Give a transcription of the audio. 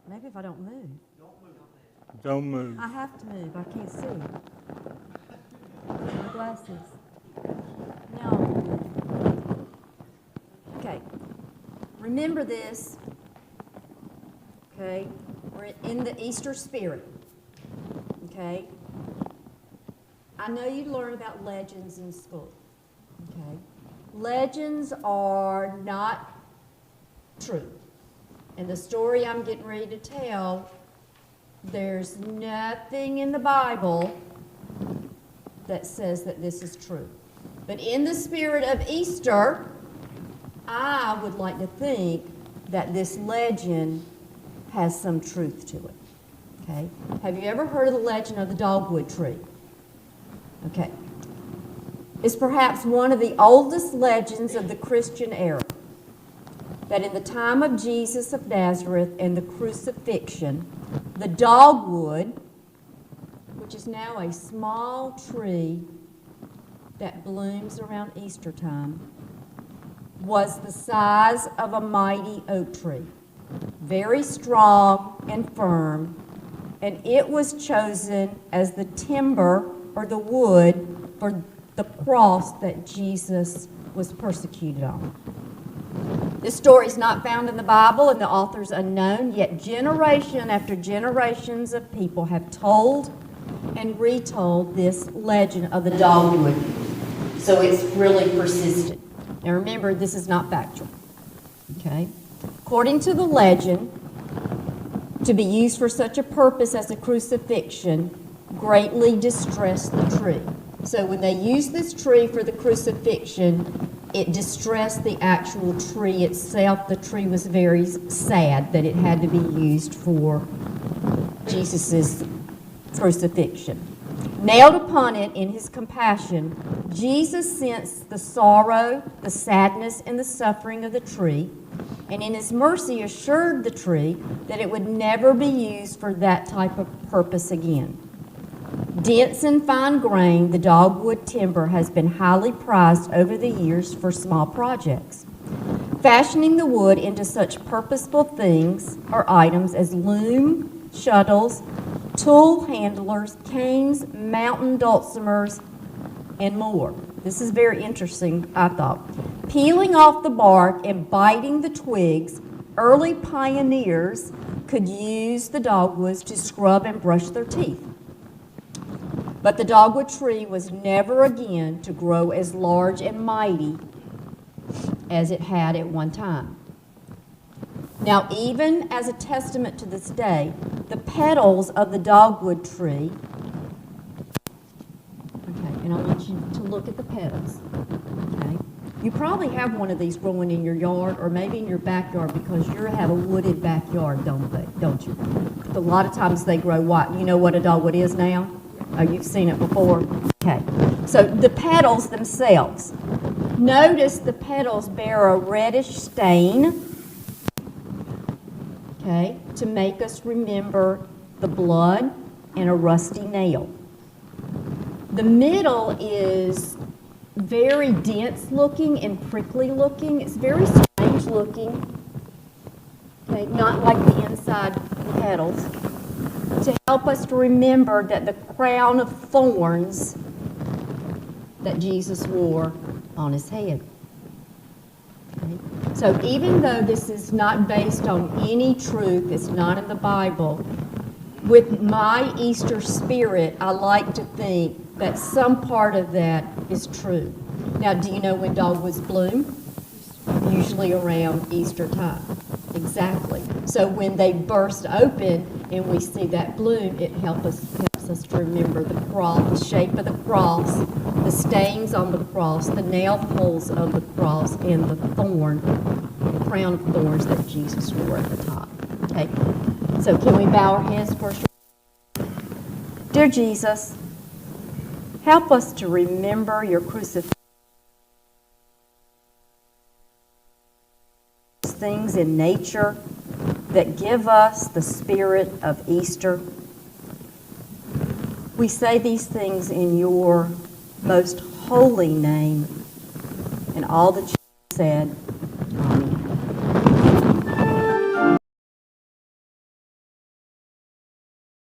Maybe if I don't move. Don't move. I have to move. I can't see. My glasses. No. Okay. Remember this. Okay. We're in the Easter spirit. Okay. I know you learn about legends in school. Okay. Legends are not true. And the story I'm getting ready to tell, there's nothing in the Bible that says that this is true. But in the spirit of Easter, I would like to think that this legend has some truth to it. Okay? Have you ever heard of the legend of the dogwood tree? Okay. It's perhaps one of the oldest legends of the Christian era. That in the time of Jesus of Nazareth and the crucifixion, the dogwood, which is now a small tree that blooms around Easter time, was the size of a mighty oak tree, very strong and firm, and it was chosen as the timber or the wood for the cross that Jesus was persecuted on. This story is not found in the Bible and the author's unknown, yet generation after generations of people have told and retold this legend of the dogwood. So it's really persistent. Now remember, this is not factual. Okay? According to the legend, to be used for such a purpose as a crucifixion greatly distressed the tree. So when they used this tree for the crucifixion, it distressed the actual tree itself. The tree was very sad that it had to be used for Jesus' crucifixion. Nailed upon it in his compassion, Jesus sensed the sorrow, the sadness, and the suffering of the tree, and in his mercy assured the tree that it would never be used for that type of purpose again. Dense and fine grained, the dogwood timber has been highly prized over the years for small projects. Fashioning the wood into such purposeful things or items as loom, shuttles, tool handlers, canes, mountain dulcimers, and more. This is very interesting, I thought. Peeling off the bark and biting the twigs, early pioneers could use the dogwoods to scrub and brush their teeth. But the dogwood tree was never again to grow as large and mighty as it had at one time. Now, even as a testament to this day, the petals of the dogwood tree, okay, and I want you to look at the petals, okay? You probably have one of these growing in your yard or maybe in your backyard because you have a wooded backyard, don't you? A lot of times they grow white. You know what a dogwood is now? Oh, you've seen it before? Okay. So the petals themselves. Notice the petals bear a reddish stain, okay, to make us remember the blood and a rusty nail. The middle is very dense looking and prickly looking. It's very strange looking, okay, not like the inside petals. To help us to remember that the crown of thorns that Jesus wore on his head. Okay? So even though this is not based on any truth, it's not in the Bible, with my Easter spirit, I like to think that some part of that is true. Now, do you know when dogwoods bloom? Usually around Easter time. Exactly. So when they burst open and we see that bloom, it helps us to remember the cross, the shape of the cross, the stains on the cross, the nail holes of the cross, and the thorn, the crown of thorns that Jesus wore at the top. Okay. So can we bow our heads for a short? Dear Jesus, help us to remember your crucifixion. Things in nature that give us the spirit of Easter. We say these things in your most holy name, and all that you said